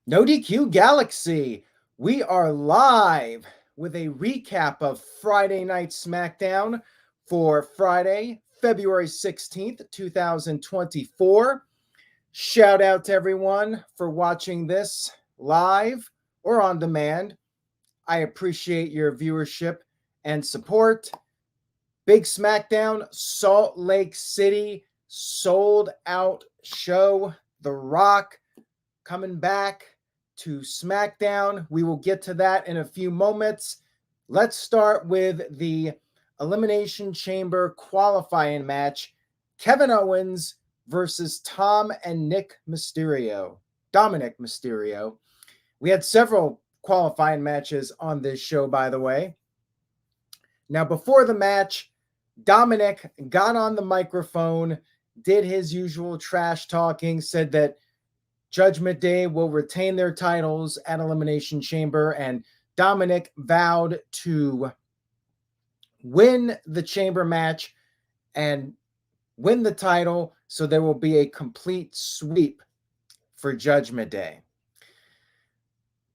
No DQ Galaxy. We are live with a recap of Friday Night Smackdown for Friday, February 16th, 2024. Shout out to everyone for watching this live or on demand. I appreciate your viewership and support. Big Smackdown, Salt Lake City, sold out show. The Rock coming back to SmackDown. We will get to that in a few moments. Let's start with the Elimination Chamber qualifying match. Kevin Owens versus Tom and Nick Mysterio. Dominik Mysterio. We had several qualifying matches on this show, by the way. Now, before the match, Dominic got on the microphone, did his usual trash talking, said that Judgment Day will retain their titles at Elimination Chamber, and Dominic vowed to win the Chamber match and win the title, so there will be a complete sweep for Judgment Day.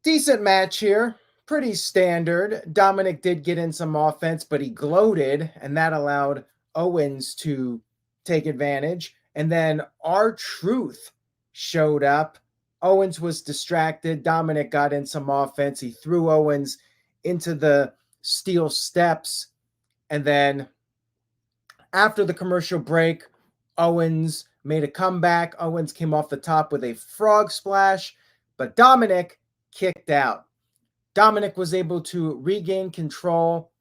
Decent match here, pretty standard. Dominic did get in some offense, but he gloated, and that allowed Owens to take advantage. And then R-Truth showed up. Owens was distracted. Dominic got in some offense. He threw Owens into the steel steps. And then after the commercial break, Owens made a comeback. Owens came off the top with a frog splash, but Dominic kicked out. Dominic was able to regain control.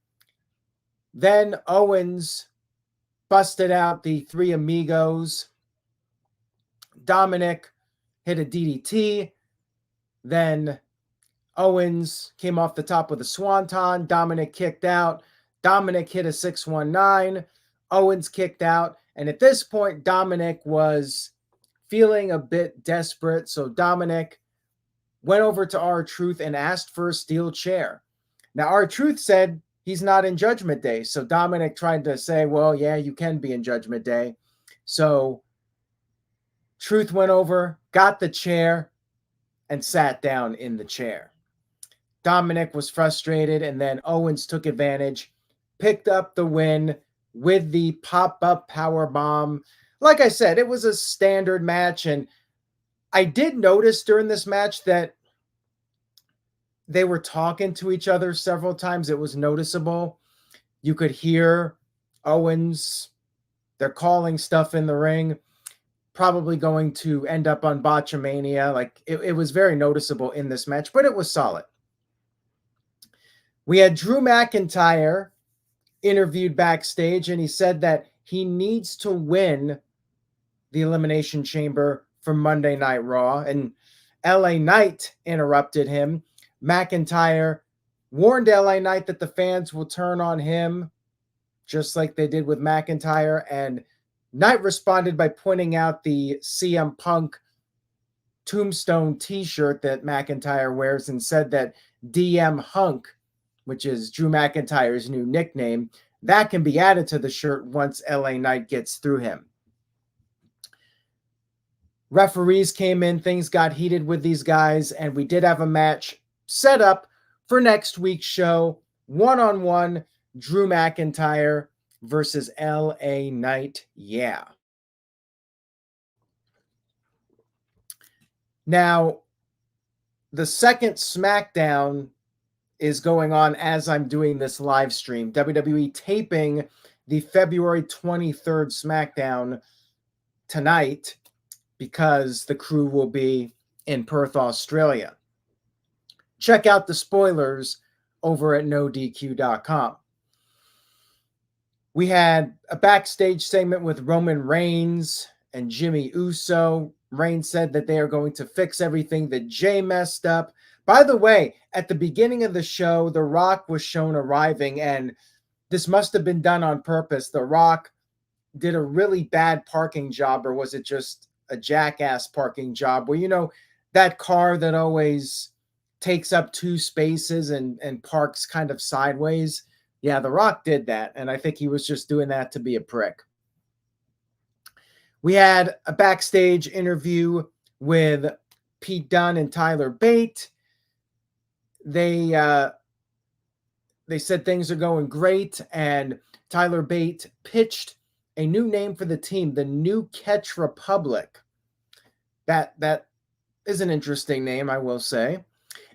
Then Owens busted out the Three Amigos. Dominic hit a DDT. Then Owens came off the top with a swanton. Dominic kicked out. Dominic hit a 619. Owens kicked out. And at this point, Dominic was feeling a bit desperate. So Dominic went over to R-Truth and asked for a steel chair. Now, R-Truth said he's not in Judgment Day. So Dominic tried to say, well, yeah, you can be in Judgment Day. So Truth went over, got the chair, and sat down in the chair. Dominic was frustrated, and then Owens took advantage, picked up the win with the pop-up powerbomb. Like I said, it was a standard match, and I did notice during this match that they were talking to each other several times. It was noticeable. You could hear Owens. They're calling stuff in the ring. Probably going to end up on Botchamania. Like it was very noticeable in this match, but it was solid. We had Drew McIntyre interviewed backstage, and he said that he needs to win the Elimination Chamber for Monday Night Raw, and LA Knight interrupted him. McIntyre warned LA Knight that the fans will turn on him, just like they did with McIntyre, and Knight responded by pointing out the CM Punk tombstone t-shirt that McIntyre wears and said that DM Hunk, which is Drew McIntyre's new nickname, that can be added to the shirt once LA Knight gets through him. Referees came in, things got heated with these guys, and we did have a match set up for next week's show. One-on-one, Drew McIntyre versus LA Knight. Yeah. Now, the second SmackDown is going on as I'm doing this live stream. WWE taping the February 23rd SmackDown tonight because the crew will be in Perth, Australia. Check out the spoilers over at NoDQ.com. We had a backstage segment with Roman Reigns and Jimmy Uso. Reigns said that they are going to fix everything that Jay messed up. By the way, at the beginning of the show, The Rock was shown arriving, and this must have been done on purpose. The Rock did a really bad parking job, or was it just a jackass parking job where, you know, that car that always takes up two spaces and parks kind of sideways? Yeah, The Rock did that, and I think he was just doing that to be a prick. We had a backstage interview with Pete Dunne and Tyler Bate. They said things are going great, and Tyler Bate pitched a new name for the team, the New Catch Republic. That is an interesting name, I will say.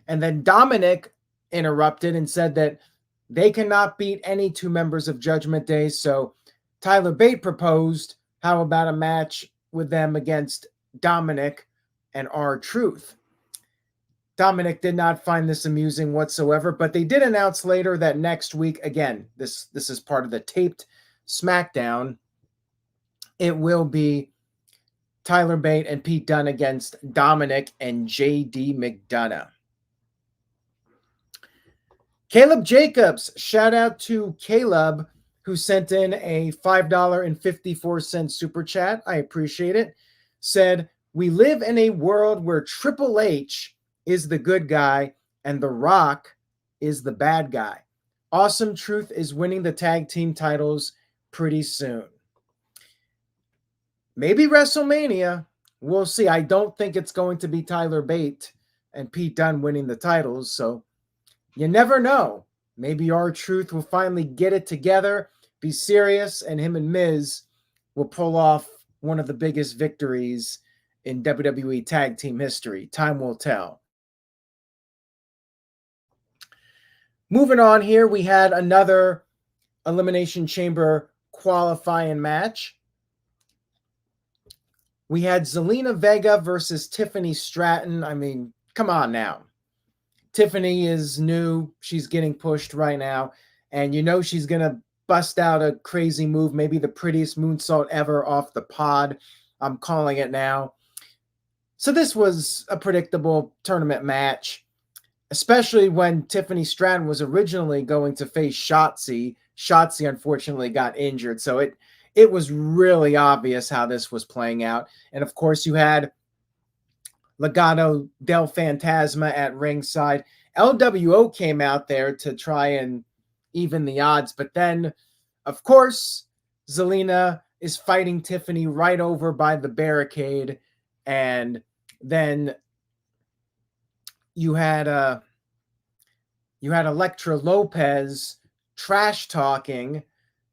And then Dominic interrupted and said that they cannot beat any two members of Judgment Day. So Tyler Bate proposed, how about a match with them against Dominic and R-Truth? Dominic did not find this amusing whatsoever, but they did announce later that next week, again, this is part of the taped Smackdown, it will be Tyler Bate and Pete Dunne against Dominic and JD McDonough. Caleb Jacobs, shout out to Caleb, who sent in a $5.54 super chat. I appreciate it. Said, we live in a world where Triple H is the good guy and The Rock is the bad guy. Awesome Truth is winning the tag team titles pretty soon. Maybe WrestleMania. We'll see. I don't think it's going to be Tyler Bate and Pete Dunne winning the titles, so you never know. Maybe R-Truth will finally get it together, be serious, and him and Miz will pull off one of the biggest victories in WWE tag team history. Time will tell. Moving on here, we had another Elimination Chamber qualifying match. We had Zelina Vega versus Tiffany Stratton. I mean, come on now. Tiffany is new. She's getting pushed right now. And you know she's going to bust out a crazy move, maybe the prettiest moonsault ever off the pod. I'm calling it now. So this was a predictable tournament match, especially when Tiffany Stratton was originally going to face Shotzi. Shotzi unfortunately got injured. So it was really obvious how this was playing out. And of course you had Legado del Fantasma at ringside. LWO came out there to try and even the odds. But then, of course, Zelina is fighting Tiffany right over by the barricade. And then you had Elektra Lopez trash talking.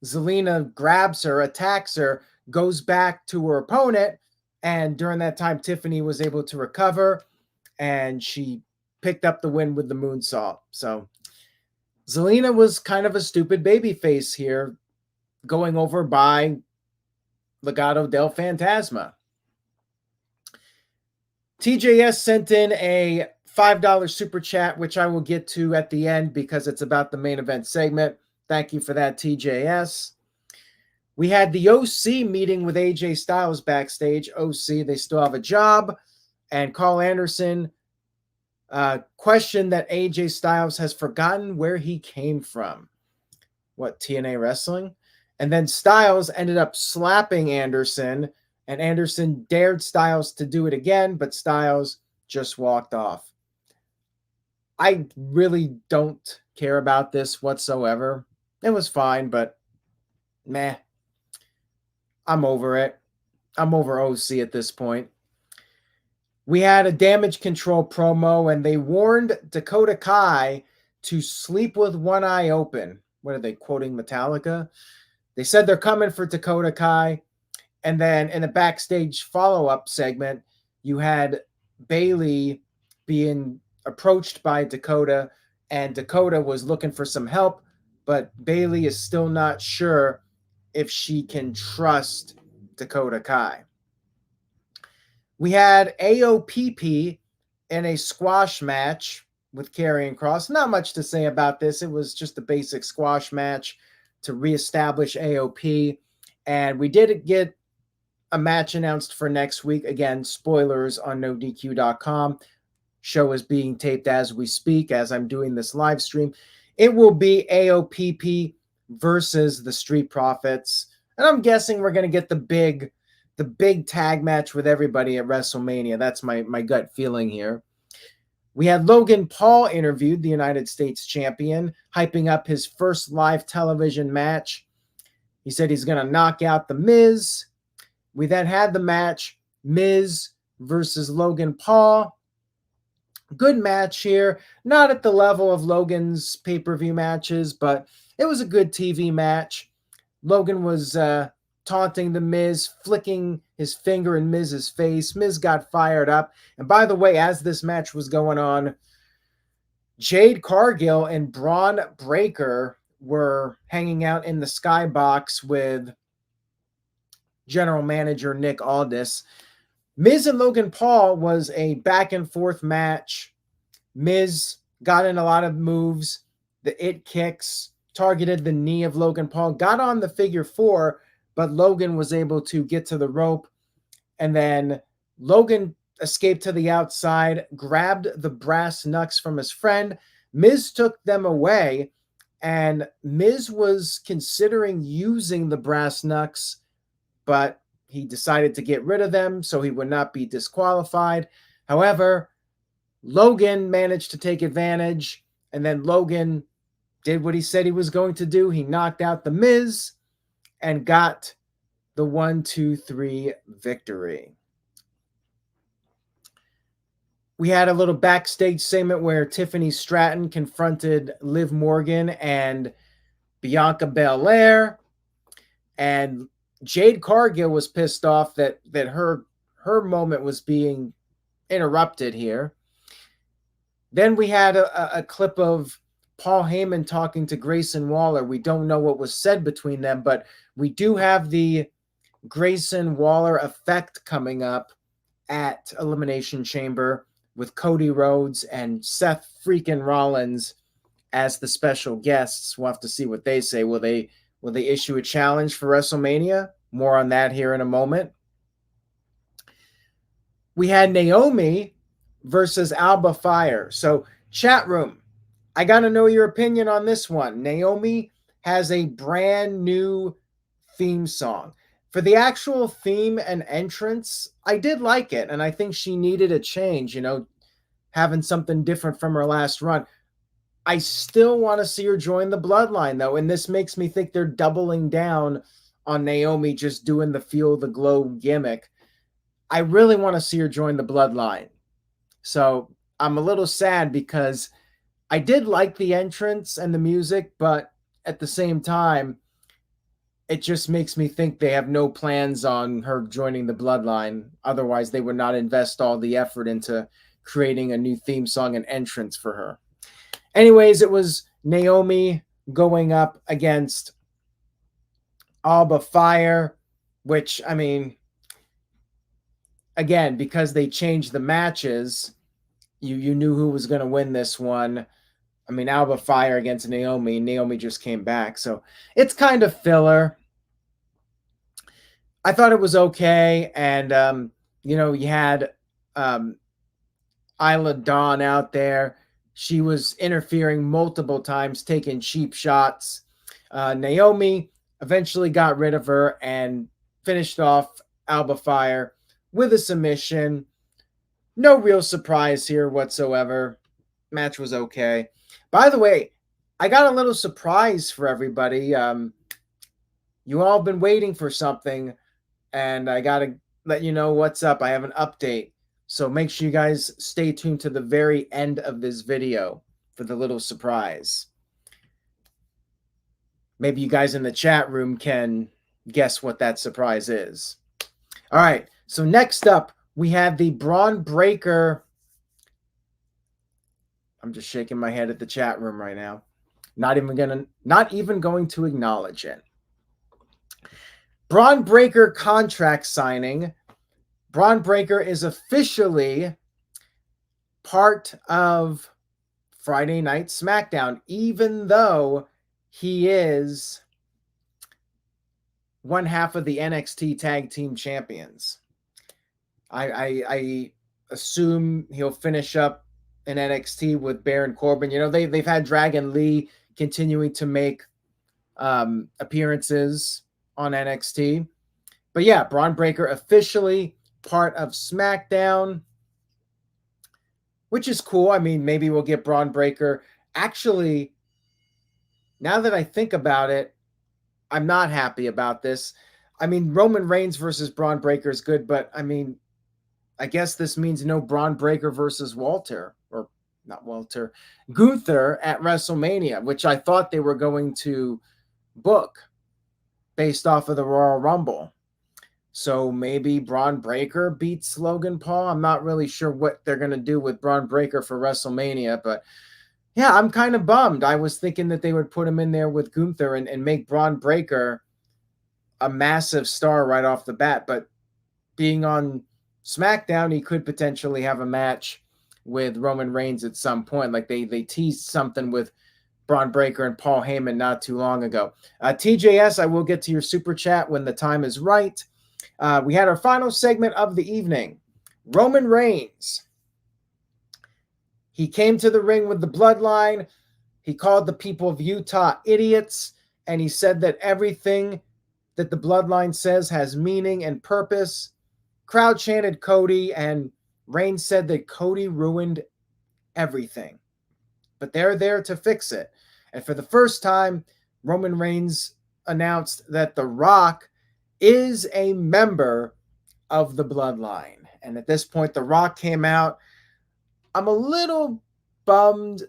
Zelina grabs her, attacks her, goes back to her opponent. And during that time, Tiffany was able to recover, and she picked up the win with the moonsault. So Zelina was kind of a stupid babyface here, going over by Legado del Fantasma. TJS sent in a $5 super chat, which I will get to at the end because it's about the main event segment. Thank you for that, TJS. We had the OC meeting with AJ Styles backstage. OC, they still have a job. And Carl Anderson questioned that AJ Styles has forgotten where he came from. What, TNA Wrestling? And then Styles ended up slapping Anderson. And Anderson dared Styles to do it again, but Styles just walked off. I really don't care about this whatsoever. It was fine, but meh. I'm over it. I'm over OC at this point. We had a Damage Control promo, and they warned Dakota Kai to sleep with one eye open. What are they quoting Metallica? They said they're coming for Dakota Kai. And then in a backstage follow-up segment, you had Bayley being approached by Dakota, and Dakota was looking for some help, but Bayley is still not sure if she can trust Dakota Kai. We had AOPP in a squash match with Karrion Kross. Not much to say about this. It was just a basic squash match to reestablish AOP. And we did get a match announced for next week. Again, spoilers on NoDQ.com. Show is being taped as we speak, as I'm doing this live stream. It will be AOPP versus the Street Profits. And I'm guessing we're going to get the big tag match with everybody at WrestleMania. That's my gut feeling here. We had Logan Paul interviewed, the United States champion, hyping up his first live television match. He said he's going to knock out The Miz. We then had the match, Miz versus Logan Paul. Good match here. Not at the level of Logan's pay-per-view matches, but it was a good TV match. Logan was taunting the Miz, flicking his finger in Miz's face. Miz got fired up. And by the way, as this match was going on, Jade Cargill and Braun Breaker were hanging out in the skybox with general manager Nick Aldis. Miz and Logan Paul was a back and forth match. Miz got in a lot of moves, the it kicks, targeted the knee of Logan Paul, got on the figure four, but Logan was able to get to the rope. And then Logan escaped to the outside, grabbed the brass knucks from his friend. Miz took them away, and Miz was considering using the brass knucks, but he decided to get rid of them so he would not be disqualified. However, Logan managed to take advantage, and then Logan did what he said he was going to do. He knocked out the Miz and got the 1-2-3 victory. We had a little backstage segment where Tiffany Stratton confronted Liv Morgan and Bianca Belair, and Jade Cargill was pissed off that her moment was being interrupted here. Then we had a clip of Paul Heyman talking to Grayson Waller. We don't know what was said between them, but we do have the Grayson Waller effect coming up at Elimination Chamber with Cody Rhodes and Seth freaking Rollins as the special guests. We'll have to see what they say. Will they issue a challenge for WrestleMania? More on that here in a moment. We had Naomi versus Alba Fyre. So, chat room, I got to know your opinion on this one. Naomi has a brand new theme song. For the actual theme and entrance, I did like it, and I think she needed a change, having something different from her last run. I still want to see her join the Bloodline, though, and this makes me think they're doubling down on Naomi just doing the Feel the Glow gimmick. I really want to see her join the Bloodline. So I'm a little sad because I did like the entrance and the music, but at the same time, it just makes me think they have no plans on her joining the Bloodline. Otherwise, they would not invest all the effort into creating a new theme song and entrance for her. Anyways, it was Naomi going up against Alba Fyre, which, I mean, again, because they changed the matches, you knew who was going to win this one. I mean, Alba Fyre against Naomi. Naomi just came back. So it's kind of filler. I thought it was okay. And, you had Isla Dawn out there. She was interfering multiple times, taking cheap shots. Naomi eventually got rid of her and finished off Alba Fyre with a submission. No real surprise here whatsoever. Match was okay. By the way, I got a little surprise for everybody. You all been waiting for something, and I got to let you know what's up. I have an update. So make sure you guys stay tuned to the very end of this video for the little surprise. Maybe you guys in the chat room can guess what that surprise is. All right. So next up, we have the Braun Breaker. I'm just shaking my head at the chat room right now. Not even going to acknowledge it. Braun Breaker contract signing. Braun Breaker is officially part of Friday Night Smackdown, even though he is one half of the NXT Tag Team Champions. I assume he'll finish up in NXT with Baron Corbin. They've had Dragon Lee continuing to make appearances on NXT. But yeah, Braun Breaker officially part of SmackDown, which is cool. I mean, maybe we'll get Braun Breaker. Actually, now that I think about it, I'm not happy about this. I mean, Roman Reigns versus Braun Breaker is good, but I mean, I guess this means no Braun Breaker versus Walter or not Walter, Gunther at WrestleMania, which I thought they were going to book based off of the Royal Rumble. So maybe Braun Breaker beats Logan Paul. I'm not really sure what they're going to do with Braun Breaker for WrestleMania, but yeah, I'm kind of bummed. I was thinking that they would put him in there with Gunther and make Braun Breaker a massive star right off the bat. But being on SmackDown, he could potentially have a match with Roman Reigns at some point. Like they teased something with Braun Breaker and Paul Heyman not too long ago. TJS, I will get to your super chat when the time is right. We had our final segment of the evening. Roman Reigns. He came to the ring with the bloodline. He called the people of Utah idiots, and he said that everything that the bloodline says has meaning and purpose. Crowd chanted Cody, and Reigns said that Cody ruined everything. But they're there to fix it. And for the first time, Roman Reigns announced that The Rock is a member of the bloodline. And at this point, The Rock came out. I'm a little bummed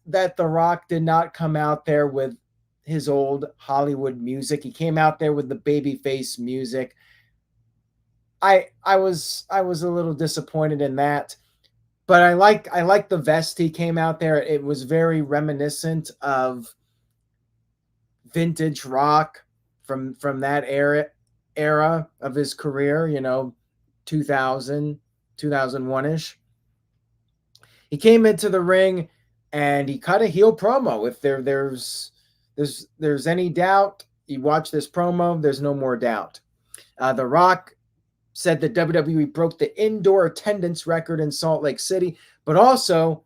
that The Rock did not come out there with his old Hollywood music. He came out there with the babyface music. I was a little disappointed in that, but I like the vest he came out there. It was very reminiscent of vintage Rock from that era of his career, 2000, 2001-ish. He came into the ring and he cut a heel promo. If there's any doubt, you watch this promo, there's no more doubt. The Rock said that WWE broke the indoor attendance record in Salt Lake City, but also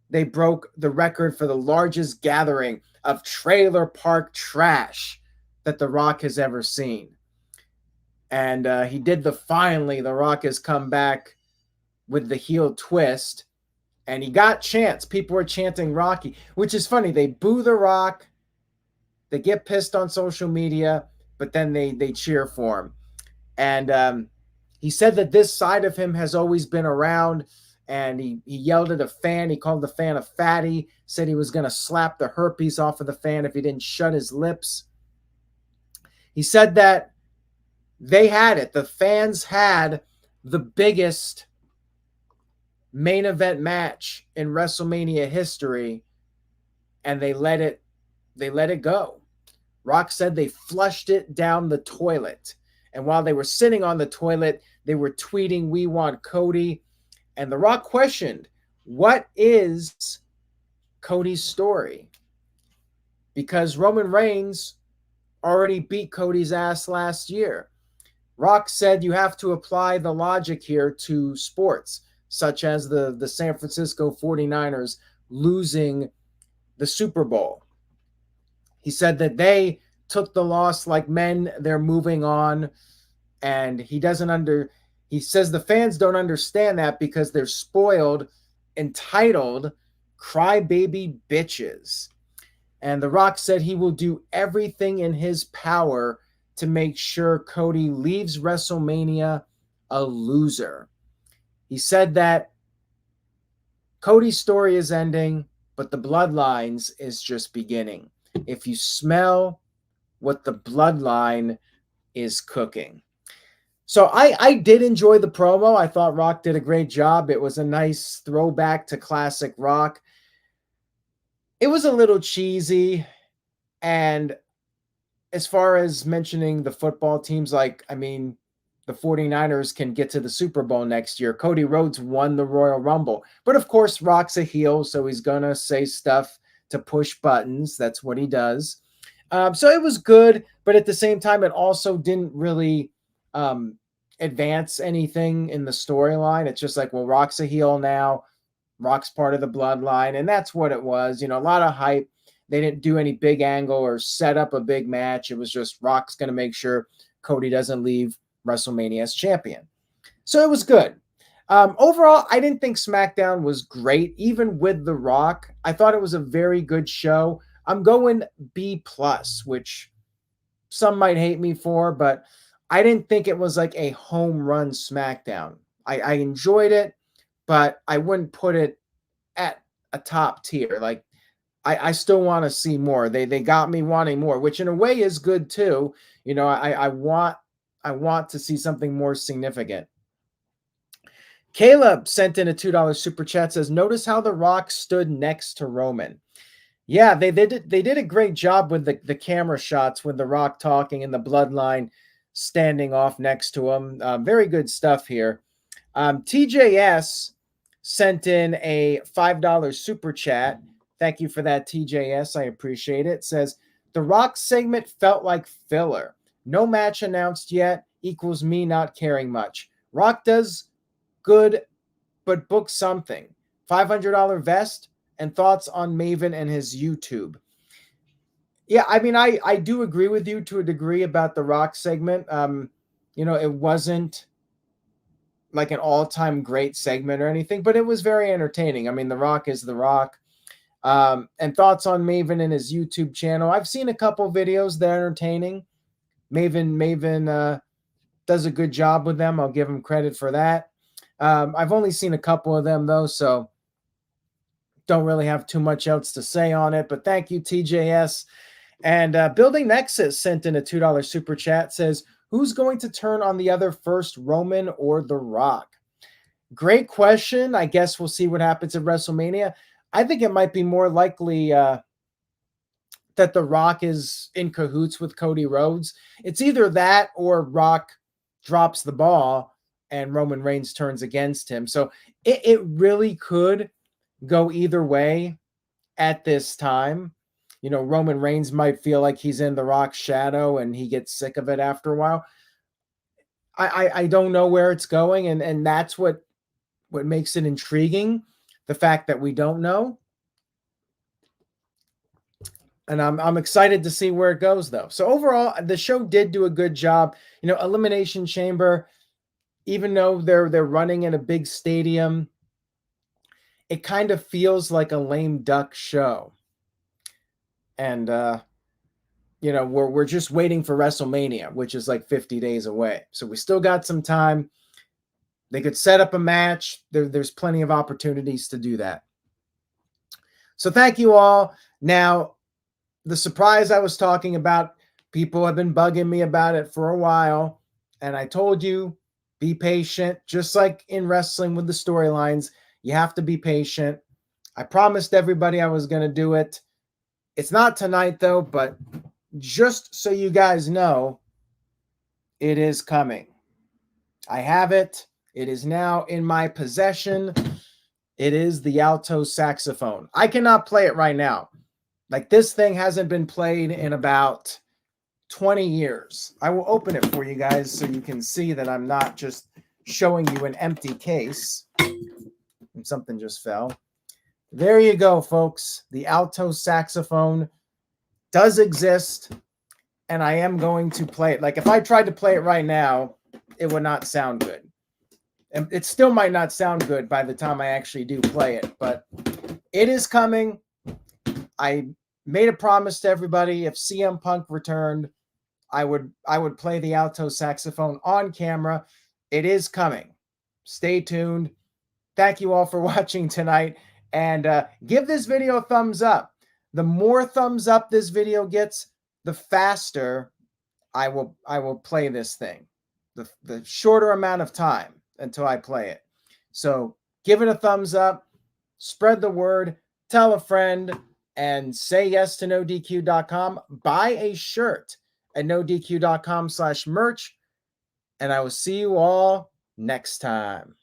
they broke the record for the largest gathering of trailer park trash that The Rock has ever seen. And he did finally, The Rock has come back with the heel twist. And he got chants. People were chanting Rocky, which is funny. They boo The Rock. They get pissed on social media, but then they cheer for him. And he said that this side of him has always been around. And he yelled at a fan. He called the fan a fatty. Said he was going to slap the herpes off of the fan if he didn't shut his lips. He said that they had it. The fans had the biggest main event match in WrestleMania history, and they let it go. Rock said they flushed it down the toilet, and while they were sitting on the toilet, they were tweeting, "We want Cody." And The Rock questioned, what is Cody's story? Because Roman Reigns already beat Cody's ass last year. Rock said you have to apply the logic here to sports, such as the San Francisco 49ers losing the Super Bowl. He said that they took the loss like men, they're moving on, and he says the fans don't understand that because they're spoiled, entitled, crybaby bitches. And The Rock said he will do everything in his power to make sure Cody leaves WrestleMania a loser. He said that Cody's story is ending, but the Bloodlines is just beginning. If you smell what the Bloodline is cooking. So I did enjoy the promo. I thought Rock did a great job. It was a nice throwback to classic Rock. It was a little cheesy. And as far as mentioning the football teams, the 49ers can get to the Super Bowl next year. Cody Rhodes won the Royal Rumble. But of course, Rock's a heel, so he's going to say stuff to push buttons. That's what he does. So it was good, but at the same time, it also didn't really advance anything in the storyline. It's just like, well, Rock's a heel now. Rock's part of the bloodline, and that's what it was. A lot of hype. They didn't do any big angle or set up a big match. It was just Rock's going to make sure Cody doesn't leave WrestleMania as champion. So it was good. Overall, I didn't think SmackDown was great, even with The Rock. I thought it was a very good show. I'm going B+, which some might hate me for, but I didn't think it was like a home run SmackDown. I enjoyed it, but I wouldn't put it at a top tier. Like I still want to see more. They got me wanting more, which in a way is good too. You know, I want to see something more significant. Caleb sent in a $2 super chat, says, notice how The Rock stood next to Roman. Yeah, they did a great job with the camera shots with The Rock talking and the bloodline standing off next to him. Very good stuff here. TJS sent in a $5 super chat. Thank you for that, TJS. I appreciate it. It says, The Rock segment felt like filler. No match announced yet equals me not caring much. Rock does good, but book something. $500 vest and thoughts on Maven and his YouTube. Yeah, I mean, I do agree with you to a degree about the Rock segment. You know, it wasn't like an all-time great segment or anything, but it was very entertaining. I mean, The Rock is The Rock. And thoughts on Maven and his YouTube channel. I've seen a couple videos. They're entertaining. Maven does a good job with them. I'll give him credit for that. I've only seen a couple of them, though, so don't really have too much else to say on it. But thank you, TJS. And Building Nexus sent in a $2 super chat, says, who's going to turn on the other first, Roman or The Rock? Great question. I guess we'll see what happens at WrestleMania. I think it might be more likely that The Rock is in cahoots with Cody Rhodes. It's either that or Rock drops the ball and Roman Reigns turns against him. So it really could go either way at this time. You know, Roman Reigns might feel like he's in The Rock's shadow and he gets sick of it after a while. I don't know where it's going, and that's what makes it intriguing, the fact that we don't know. And I'm excited to see where it goes, though. So overall, the show did do a good job. You know, Elimination Chamber, even though they're running in a big stadium, it kind of feels like a lame duck show. And you know, we're just waiting for WrestleMania, which is like 50 days away. So we still got some time. They could set up a match. There's plenty of opportunities to do that. So thank you all. Now, the surprise I was talking about, people have been bugging me about it for a while. And I told you, be patient. Just like in wrestling with the storylines, you have to be patient. I promised everybody I was going to do it. It's not tonight, though, but just so you guys know, it is coming. I have it. It is now in my possession. It is the alto saxophone. I cannot play it right now. Like, this thing hasn't been played in about 20 years. I will open it for you guys so you can see that I'm not just showing you an empty case. And something just fell. There you go, folks. The alto saxophone does exist, and I am going to play it. Like, if I tried to play it right now, it would not sound good. And it still might not sound good by the time I actually do play it, but it is coming. I made a promise to everybody, if CM Punk returned, I would play the alto saxophone on camera. It is coming. Stay tuned. Thank you all for watching tonight, and give this video a thumbs up. The more thumbs up this video gets, the faster I will play this thing. The shorter amount of time until I play it. So give it a thumbs up, spread the word, tell a friend, and say yes to NoDQ.com. Buy a shirt at NoDQ.com/merch, and I will see you all next time.